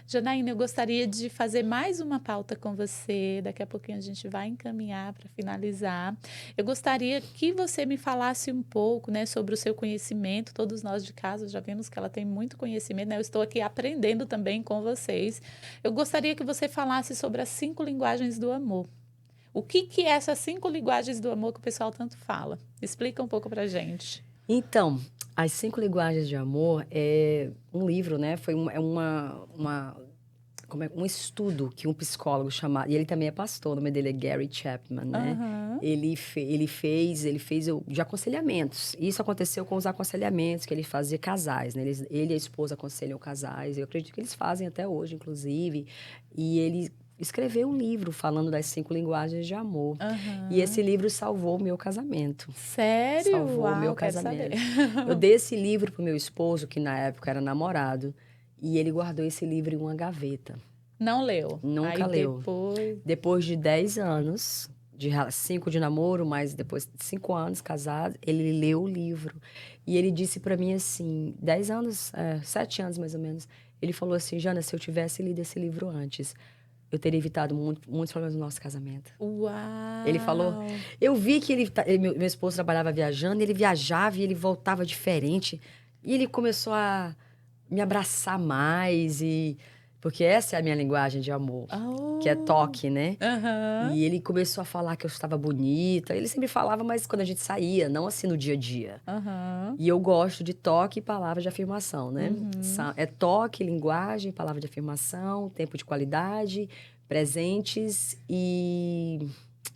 Janaína, eu gostaria de fazer mais uma pauta com você. Daqui a pouquinho a gente vai encaminhar para finalizar. Eu gostaria que você me falasse um pouco, né, sobre o seu conhecimento. Todos nós de casa já vimos que ela tem muito conhecimento, né? Eu estou aqui aprendendo também com vocês. Eu gostaria que você falasse sobre as 5 linguagens do amor. O que é essas 5 linguagens do amor que o pessoal tanto fala? Explica um pouco para gente. Então, As 5 Linguagens de Amor é um livro, né? Um estudo que um psicólogo chamado... E ele também é pastor, o nome dele é Gary Chapman, né? Aham. Ele fez de aconselhamentos. Isso aconteceu com os aconselhamentos que ele fazia casais, né? Ele e a esposa aconselham casais. Eu acredito que eles fazem até hoje, inclusive. E ele escreveu um livro falando das 5 linguagens de amor. E esse Aham. livro salvou o meu casamento. Sério? Salvou o meu Uau, quero saber. casamento. Eu dei esse livro pro meu esposo, que na época era namorado, e ele guardou esse livro em uma gaveta. Não leu. Aí Nunca leu. depois. Depois de 10 anos, 5 de namoro, mas depois de 5 anos casado, ele leu o livro. E ele disse para mim assim, 10 anos, 7 anos mais ou menos, ele falou assim: Jana, se eu tivesse lido esse livro antes, eu teria evitado muitos problemas no nosso casamento. Ele falou, Uau! eu vi que meu esposo trabalhava viajando, ele viajava e ele voltava diferente. E ele começou a me abraçar mais, porque essa é a minha linguagem de amor, que é Oh! toque, né? Aham. E ele começou a falar que eu estava bonita. Ele sempre falava, mas quando a gente saía, não assim no dia a dia. Aham. E eu gosto de toque e palavra de afirmação, né? Uhum. É toque, linguagem, palavra de afirmação, tempo de qualidade, presentes e...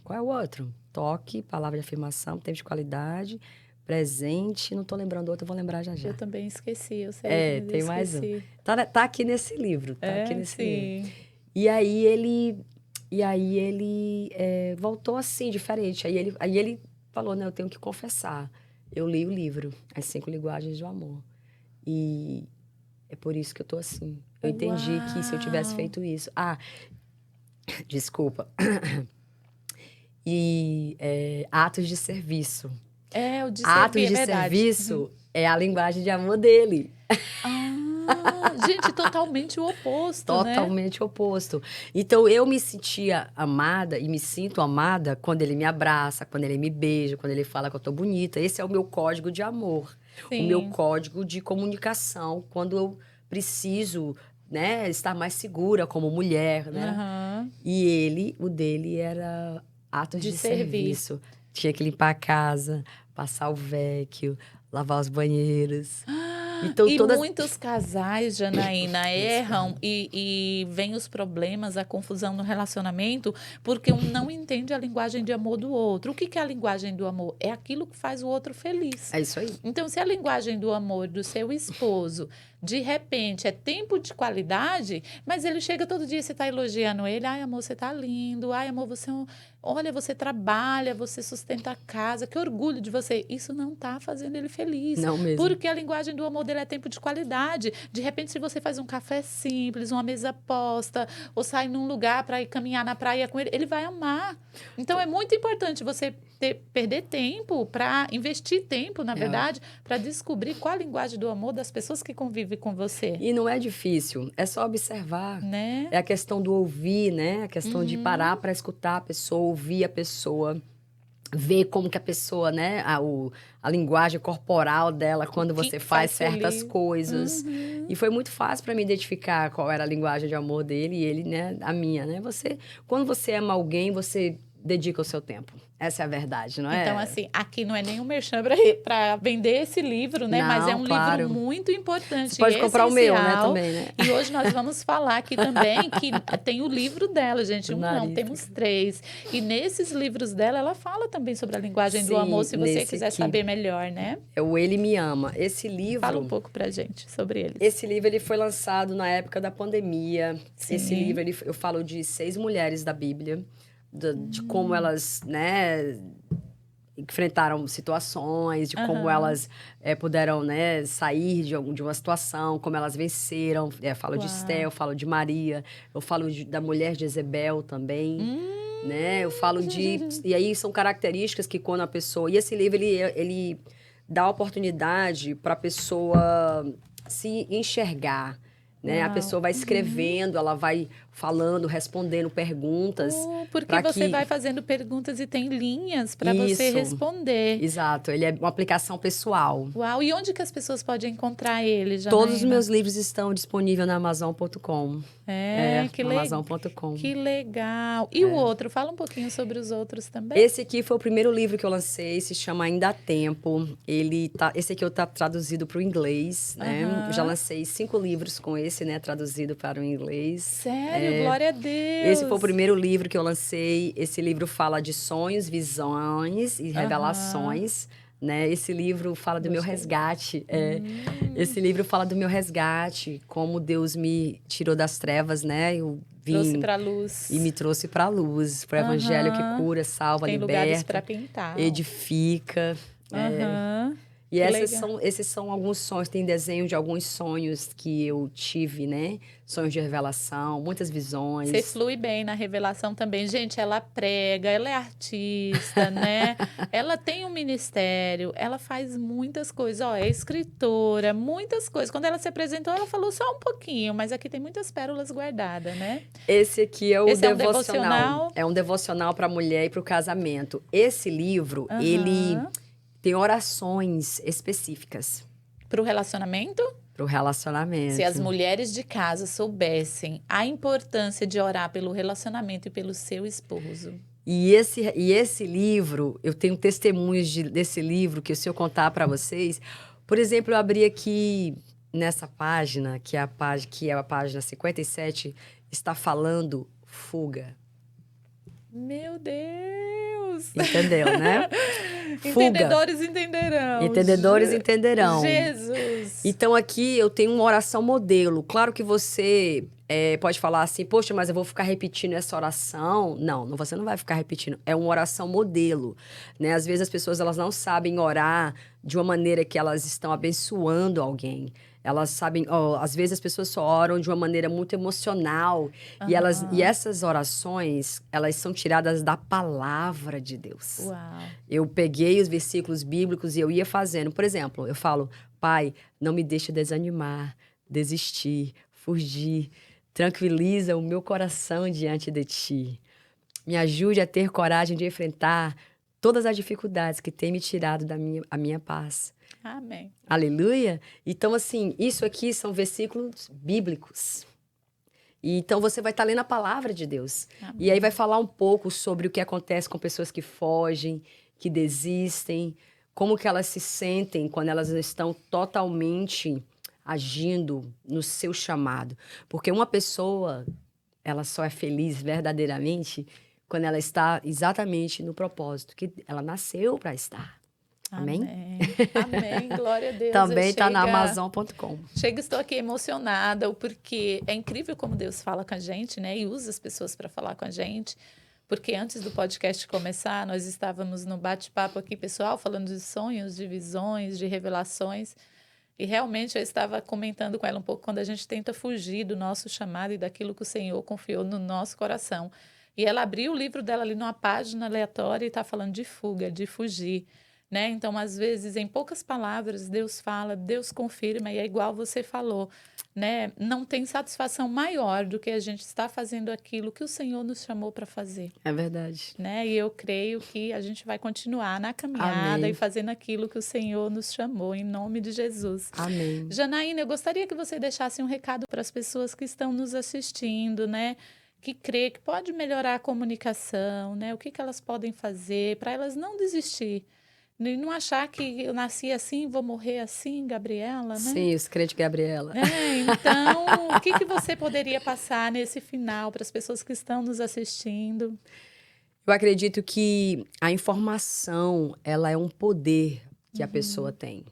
Qual é o outro? Toque, palavra de afirmação, tempo de qualidade, presente. Não tô lembrando outro, eu vou lembrar já Eu já. também esqueci, eu sei, mas eu Tem mais um. esqueci. Tá aqui nesse livro, tá aqui É, nesse livro. sim. E aí ele voltou assim, diferente. Aí ele falou, né, eu tenho que confessar. Eu li o livro, As 5 Linguagens do Amor. E é por isso que eu tô assim. Eu entendi que se eu tivesse Uau! feito isso... Desculpa. Atos de serviço. É, o de servir, Atos é de verdade. Uhum. serviço é a linguagem de amor dele. Gente, totalmente o oposto, né? Totalmente oposto. Então, eu me sentia amada e me sinto amada quando ele me abraça, quando ele me beija, quando ele fala que eu tô bonita. Esse é o meu código de amor. O meu Sim. código de comunicação, quando eu preciso, né, estar mais segura como mulher, né? Aham. E o dele era atos De de servir. serviço. Tinha que limpar a casa, passar o vecchio, lavar os banheiros. Então, E todas... muitos casais, Janaína, Isso, erram e vem os problemas, a confusão no relacionamento, porque um não entende a linguagem de amor do outro. O que é a linguagem do amor? É aquilo que faz o outro feliz. é isso aí. Então, se a linguagem do amor do seu esposo, de repente, é tempo de qualidade, mas ele chega todo dia, você está elogiando ele, ai, amor, você está lindo, ai, amor, olha, você trabalha, você sustenta a casa, que orgulho de você. Isso não está fazendo ele feliz, Não mesmo. porque a linguagem do amor dele é tempo de qualidade. De repente, se você faz um café simples, uma mesa posta, ou sai num lugar para ir caminhar na praia com ele, ele vai amar. Então, é muito importante você perder tempo para investir tempo, na verdade, para descobrir qual a linguagem do amor das pessoas que convivem com você, E não é difícil, é só observar. né? É a questão do ouvir, né? A questão de parar Uhum. para escutar a pessoa, ouvir a pessoa, ver como que a pessoa, né? A linguagem corporal dela O quando que você que faz faz certas feliz? coisas. Uhum. E foi muito fácil para mim identificar qual era a linguagem de amor dele e ele, né? A minha, né? Quando você ama alguém, você dedica o seu tempo. Essa é a verdade, não Então, é? assim, aqui não é nenhum merchan para vender esse livro, né? Mas é Não, um livro claro. muito Você importante e pode comprar o meu, né, essencial. também, né? E hoje nós vamos falar aqui também que tem o livro dela, gente. O Um não, nariz. temos 3. E nesses livros dela, ela fala também sobre a linguagem do amor, Sim, se você nesse quiser aqui. saber melhor, né? É o Ele Me Ama. Fala um pouco pra gente sobre eles. Esse livro ele foi lançado na época da pandemia. Esse livro Sim. eu falo de 6 mulheres da Bíblia, de como elas, né, enfrentaram situações, de como Aham. elas puderam, né, sair de uma situação, como elas venceram. Eu falo de Esté, Uau. eu falo de Maria, eu falo da mulher de Jezebel também. Né? Eu falo de... Hum. E aí são características que quando a pessoa... E esse livro, ele dá oportunidade para a pessoa se enxergar. né? A Uau. pessoa vai escrevendo, ela vai falando, respondendo perguntas. Porque pra você que... vai fazendo perguntas e tem linhas para você Isso, responder. exato. Ele é uma aplicação pessoal. Uau, e onde que as pessoas podem encontrar ele, Todos os Janaína? meus livros estão disponíveis na Amazon.com. Que no Amazon.com. Que legal. E o outro? Fala um pouquinho sobre os outros também. Esse aqui foi o primeiro livro que eu lancei, se chama Ainda Há Tempo. Esse aqui tá traduzido para o inglês, né? Eu já lancei 5 livros com esse, né? Traduzido para o inglês. Sério? Glória a Deus! Esse foi o primeiro livro que eu lancei. Esse livro fala de sonhos, visões e revelações. Né? Esse livro fala do meu resgate. Esse livro fala do meu resgate, como Deus me tirou das trevas, né? Eu vim trouxe para a luz. E me trouxe para a luz, para o evangelho que cura, salva, tem liberta. Tem lugares para pintar. Edifica. E esses são alguns sonhos, tem desenho de alguns sonhos que eu tive, né? Sonhos de revelação, muitas visões. Você flui bem na revelação também. Gente, ela prega, ela é artista, né? Ela tem um ministério, ela faz muitas coisas. Ó, é escritora, muitas coisas. Quando ela se apresentou, ela falou só um pouquinho, mas aqui tem muitas pérolas guardadas, né? Esse aqui é o devocional. É um devocional para a mulher e para o casamento. Esse livro, ele tem orações específicas. Para o relacionamento? Para o relacionamento. Se as mulheres de casa soubessem a importância de orar pelo relacionamento e pelo seu esposo. E esse livro, eu tenho testemunhos desse livro que se eu contar para vocês. Por exemplo, eu abri aqui nessa página, que é a página 57, está falando fuga. Meu Deus! Entendeu, né? Fuga. Entendedores entenderão. Entendedores entenderão. Jesus! Então, aqui eu tenho uma oração modelo. Claro que você pode falar assim, poxa, mas eu vou ficar repetindo essa oração. Não, você não vai ficar repetindo. É uma oração modelo, né? Às vezes as pessoas elas não sabem orar de uma maneira que elas estão abençoando alguém. Elas sabem, às vezes as pessoas só oram de uma maneira muito emocional. E essas orações, elas são tiradas da palavra de Deus. Uau. Eu peguei os versículos bíblicos e eu ia fazendo. Por exemplo, eu falo, Pai, não me deixe desanimar, desistir, fugir. Tranquiliza o meu coração diante de Ti. Me ajude a ter coragem de enfrentar todas as dificuldades que têm me tirado a minha paz. Amém. Aleluia. Então, assim, isso aqui são versículos bíblicos. E então, você vai estar lendo a palavra de Deus. Amém. E aí vai falar um pouco sobre o que acontece com pessoas que fogem, que desistem, como que elas se sentem quando elas estão totalmente agindo no seu chamado. Porque uma pessoa, ela só é feliz verdadeiramente quando ela está exatamente no propósito que ela nasceu para estar. Amém? Amém. Glória a Deus. Também está na Amazon.com. Estou aqui emocionada, porque é incrível como Deus fala com a gente, né? E usa as pessoas para falar com a gente. Porque antes do podcast começar, nós estávamos no bate-papo aqui, pessoal, falando de sonhos, de visões, de revelações. E realmente eu estava comentando com ela um pouco quando a gente tenta fugir do nosso chamado e daquilo que o Senhor confiou no nosso coração. E ela abriu o livro dela ali numa página aleatória e está falando de fuga, de fugir. Né? Então, às vezes, em poucas palavras, Deus fala, Deus confirma, e é igual você falou, né? Não tem satisfação maior do que a gente estar fazendo aquilo que o Senhor nos chamou para fazer. É verdade. Né? E eu creio que a gente vai continuar na caminhada. Amém. E fazendo aquilo que o Senhor nos chamou, em nome de Jesus. Amém. Janaína, eu gostaria que você deixasse um recado para as pessoas que estão nos assistindo, né? Que crê que pode melhorar a comunicação, né? O que elas podem fazer para elas não desistir. E não achar que eu nasci assim, vou morrer assim, Gabriela, né? Sim, os crentes Gabriela. Então, o que você poderia passar nesse final para as pessoas que estão nos assistindo? Eu acredito que a informação, ela é um poder que a pessoa tem.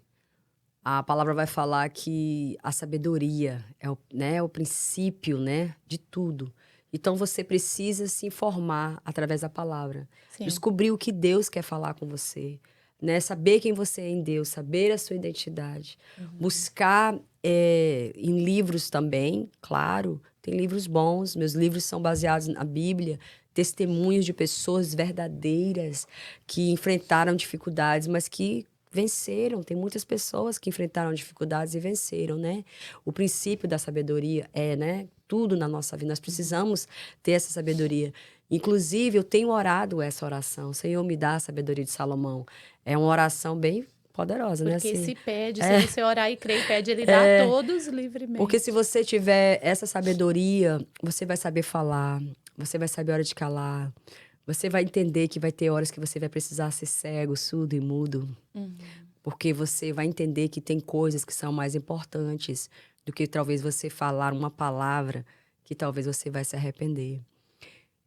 A palavra vai falar que a sabedoria é o princípio, né, de tudo. Então, você precisa se informar através da palavra. Sim. Descobrir o que Deus quer falar com você. Né? Saber quem você é em Deus, saber a sua identidade. Buscar em livros também, claro, tem livros bons. Meus livros são baseados na Bíblia, testemunhos de pessoas verdadeiras que enfrentaram dificuldades, mas que venceram. Tem muitas pessoas que enfrentaram dificuldades e venceram, né? O princípio da sabedoria é, né? Tudo na nossa vida. Nós precisamos ter essa sabedoria. Inclusive, eu tenho orado essa oração. Senhor, me dá a sabedoria de Salomão. É uma oração bem poderosa, né? Porque Assim, se pede, se você orar e crer e pede, ele dá a todos livremente. porque se você tiver essa sabedoria, você vai saber falar, você vai saber a hora de calar, você vai entender que vai ter horas que você vai precisar ser cego, surdo e mudo. Porque você vai entender que tem coisas que são mais importantes do que talvez você falar uma palavra que talvez você vai se arrepender.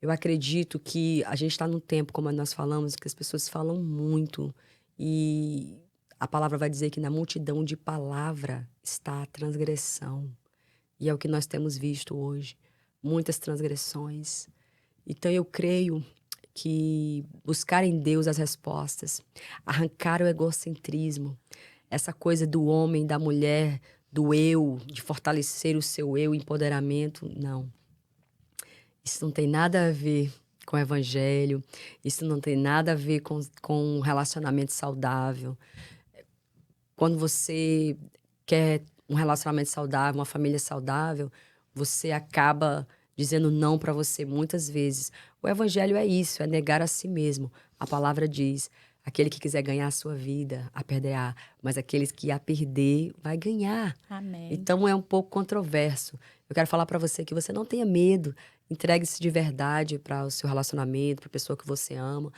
Eu acredito que a gente está num tempo, como nós falamos, que as pessoas falam muito e a palavra vai dizer que na multidão de palavra está a transgressão. E é o que nós temos visto hoje, muitas transgressões. Então eu creio que buscar em Deus as respostas, arrancar o egocentrismo, essa coisa do homem, da mulher, do eu, de fortalecer o seu eu, empoderamento, não. Isso não tem nada a ver com o evangelho, isso não tem nada a ver com um relacionamento saudável. Quando você quer um relacionamento saudável, uma família saudável, você acaba dizendo não para você muitas vezes. O evangelho é isso, é negar a si mesmo. A palavra diz: aquele que quiser ganhar a sua vida, a perderá. Mas aquele que a perder, vai ganhar. Amém. Então é um pouco controverso. Eu quero falar para você que você não tenha medo. Entregue-se de verdade para o seu relacionamento, para a pessoa que você ama.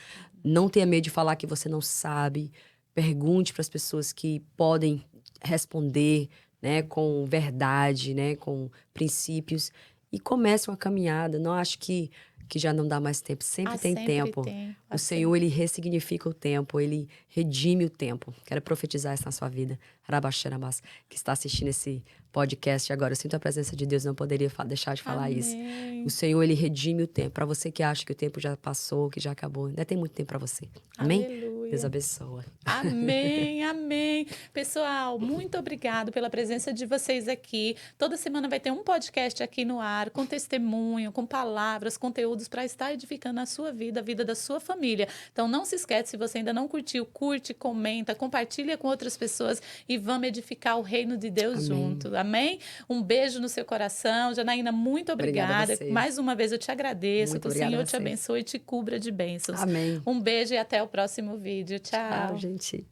Não tenha medo de falar que você não sabe. Pergunte para as pessoas que podem responder, né, com verdade, né, com princípios. E comece uma caminhada. Não acho que já não dá mais tempo. Sempre tem Sempre tempo. tem. O Senhor, Ele ressignifica o tempo. Ele redime o tempo. Quero profetizar isso na sua vida. Rabaxerabás, que está assistindo esse podcast agora. Eu sinto a presença de Deus. Não poderia deixar de falar isso. O Senhor, Ele redime o tempo. Para você que acha que o tempo já passou, que já acabou. Ainda tem muito tempo para você. Amém? Aleluia. Deus abençoa. Amém, amém. Pessoal, muito obrigado pela presença de vocês aqui. Toda semana vai ter um podcast aqui no ar, com testemunho, com palavras, conteúdos para estar edificando a sua vida, a vida da sua família. Então não se esquece, se você ainda não curtiu, curte, comenta, compartilha com outras pessoas e vamos edificar o reino de Deus junto. Amém? Um beijo no seu coração. Janaína, muito obrigada. Mais uma vez eu te agradeço. Que o Senhor te abençoe e te cubra de bênçãos. Amém. Um beijo e até o próximo vídeo. Tchau. Tchau, gente.